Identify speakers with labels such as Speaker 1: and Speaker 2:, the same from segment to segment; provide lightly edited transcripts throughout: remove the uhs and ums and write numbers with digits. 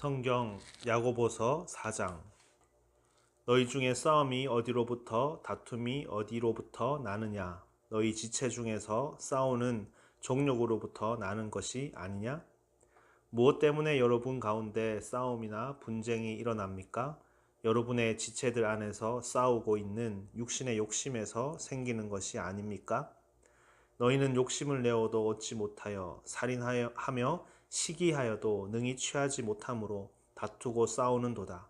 Speaker 1: 성경 야고보서 4장. 너희 중에 싸움이 어디로부터 다툼이 어디로부터 나느냐? 너희 지체 중에서 싸우는 정욕으로부터 나는 것이 아니냐? 무엇 때문에 여러분 가운데 싸움이나 분쟁이 일어납니까? 여러분의 지체들 안에서 싸우고 있는 육신의 욕심에서 생기는 것이 아닙니까? 너희는 욕심을 내어도 얻지 못하여 살인하며 시기하여도 능히 취하지 못함으로 다투고 싸우는도다.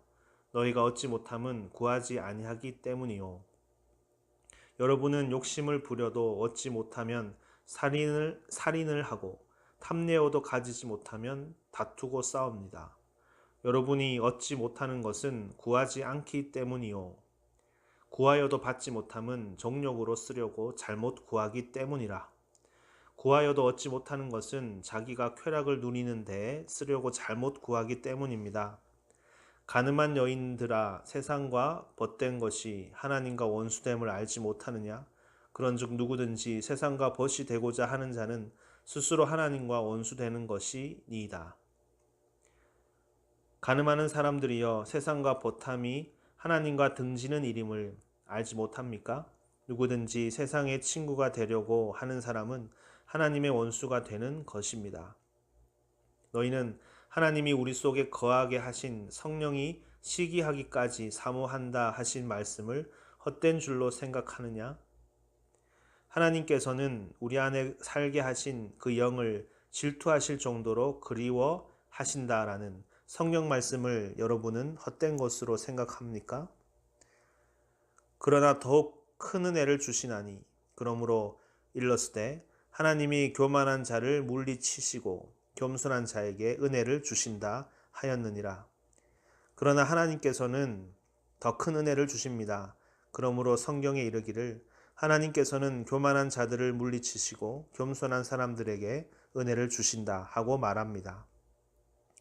Speaker 1: 너희가 얻지 못함은 구하지 아니하기 때문이요. 여러분은 욕심을 부려도 얻지 못하면 살인을 하고 탐내어도 가지지 못하면 다투고 싸웁니다. 여러분이 얻지 못하는 것은 구하지 않기 때문이요. 구하여도 받지 못함은 정욕으로 쓰려고 잘못 구하기 때문이라. 구하여도 얻지 못하는 것은 자기가 쾌락을 누리는 데에 쓰려고 잘못 구하기 때문입니다. 가늠한 여인들아, 세상과 벗된 것이 하나님과 원수됨을 알지 못하느냐? 그런즉 누구든지 세상과 벗이 되고자 하는 자는 스스로 하나님과 원수되는 것이 니이다. 가늠하는 사람들이여, 세상과 벗함이 하나님과 등지는 일임을 알지 못합니까? 누구든지 세상의 친구가 되려고 하는 사람은 하나님의 원수가 되는 것입니다. 너희는 하나님이 우리 속에 거하게 하신 성령이 시기하기까지 사모한다 하신 말씀을 헛된 줄로 생각하느냐? 하나님께서는 우리 안에 살게 하신 그 영을 질투하실 정도로 그리워 하신다라는 성경 말씀을 여러분은 헛된 것으로 생각합니까? 그러나 더욱 큰 은혜를 주시나니, 그러므로 일렀으되 하나님이 교만한 자를 물리치시고 겸손한 자에게 은혜를 주신다 하였느니라. 그러나 하나님께서는 더 큰 은혜를 주십니다. 그러므로 성경에 이르기를 하나님께서는 교만한 자들을 물리치시고 겸손한 사람들에게 은혜를 주신다 하고 말합니다.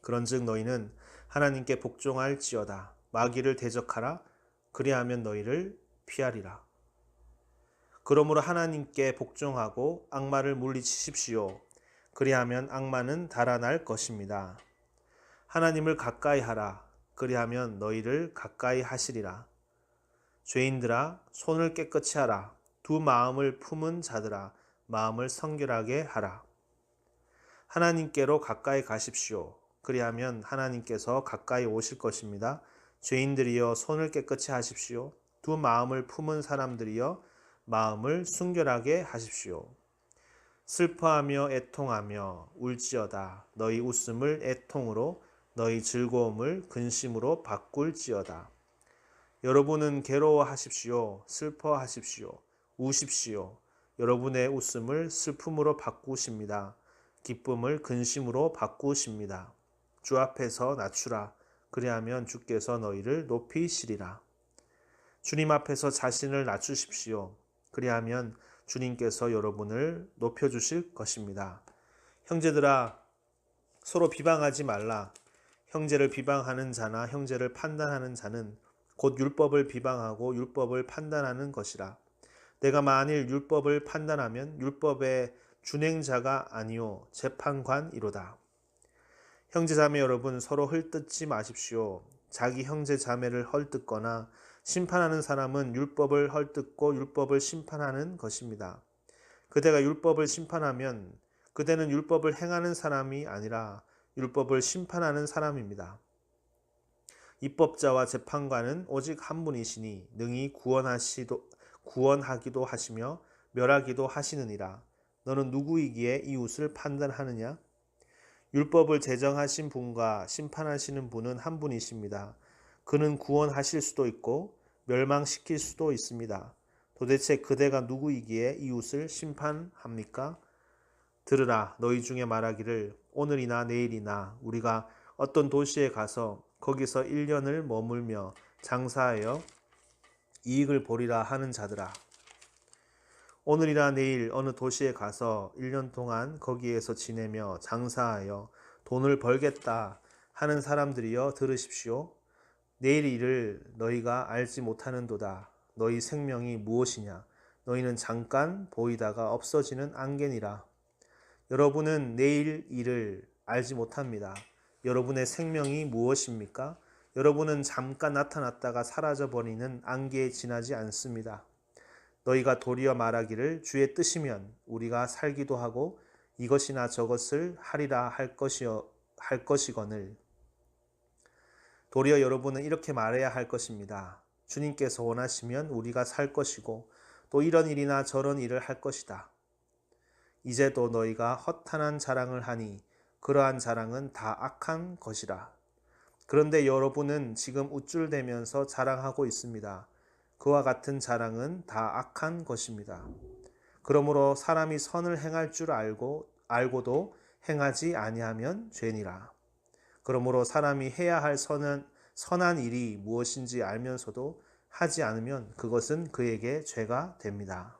Speaker 1: 그런즉 너희는 하나님께 복종할지어다. 마귀를 대적하라. 그리하면 너희를 피하리라. 그러므로 하나님께 복종하고 악마를 물리치십시오. 그리하면 악마는 달아날 것입니다. 하나님을 가까이 하라. 그리하면 너희를 가까이 하시리라. 죄인들아, 손을 깨끗이 하라. 두 마음을 품은 자들아, 마음을 성결하게 하라. 하나님께로 가까이 가십시오. 그리하면 하나님께서 가까이 오실 것입니다. 죄인들이여, 손을 깨끗이 하십시오. 두 마음을 품은 사람들이여, 마음을 순결하게 하십시오. 슬퍼하며 애통하며 울지어다. 너희 웃음을 애통으로, 너희 즐거움을 근심으로 바꿀지어다. 여러분은 괴로워하십시오. 슬퍼하십시오. 우십시오. 여러분의 웃음을 슬픔으로 바꾸십니다. 기쁨을 근심으로 바꾸십니다. 주 앞에서 낮추라. 그리하면 주께서 너희를 높이시리라. 주님 앞에서 자신을 낮추십시오. 그리하면 주님께서 여러분을 높여주실 것입니다. 형제들아, 서로 비방하지 말라. 형제를 비방하는 자나 형제를 판단하는 자는 곧 율법을 비방하고 율법을 판단하는 것이라. 내가 만일 율법을 판단하면 율법의 준행자가 아니요 재판관이로다. 형제자매 여러분, 서로 헐뜯지 마십시오. 자기 형제 자매를 헐뜯거나 심판하는 사람은 율법을 헐뜯고 율법을 심판하는 것입니다. 그대가 율법을 심판하면 그대는 율법을 행하는 사람이 아니라 율법을 심판하는 사람입니다. 입법자와 재판관은 오직 한 분이시니 능히 구원하기도 하시며 멸하기도 하시느니라. 너는 누구이기에 이웃을 판단하느냐? 율법을 제정하신 분과 심판하시는 분은 한 분이십니다. 그는 구원하실 수도 있고 멸망시킬 수도 있습니다. 도대체 그대가 누구이기에 이웃을 심판합니까? 들으라. 너희 중에 말하기를 오늘이나 내일이나 우리가 어떤 도시에 가서 거기서 1년을 머물며 장사하여 이익을 보리라 하는 자들아. 오늘이나 내일 어느 도시에 가서 1년 동안 거기에서 지내며 장사하여 돈을 벌겠다 하는 사람들이여 들으십시오. 내일 일을 너희가 알지 못하는도다. 너희 생명이 무엇이냐? 너희는 잠깐 보이다가 없어지는 안개니라. 여러분은 내일 일을 알지 못합니다. 여러분의 생명이 무엇입니까? 여러분은 잠깐 나타났다가 사라져버리는 안개에 지나지 않습니다. 너희가 도리어 말하기를 주의 뜻이면 우리가 살기도 하고 이것이나 저것을 하리라 할 것이거늘. 도리어 여러분은 이렇게 말해야 할 것입니다. 주님께서 원하시면 우리가 살 것이고 또 이런 일이나 저런 일을 할 것이다. 이제도 너희가 허탄한 자랑을 하니 그러한 자랑은 다 악한 것이라. 그런데 여러분은 지금 우쭐대면서 자랑하고 있습니다. 그와 같은 자랑은 다 악한 것입니다. 그러므로 사람이 선을 행할 줄 알고도 행하지 아니하면 죄니라. 그러므로 사람이 해야 할 선한 일이 무엇인지 알면서도 하지 않으면 그것은 그에게 죄가 됩니다.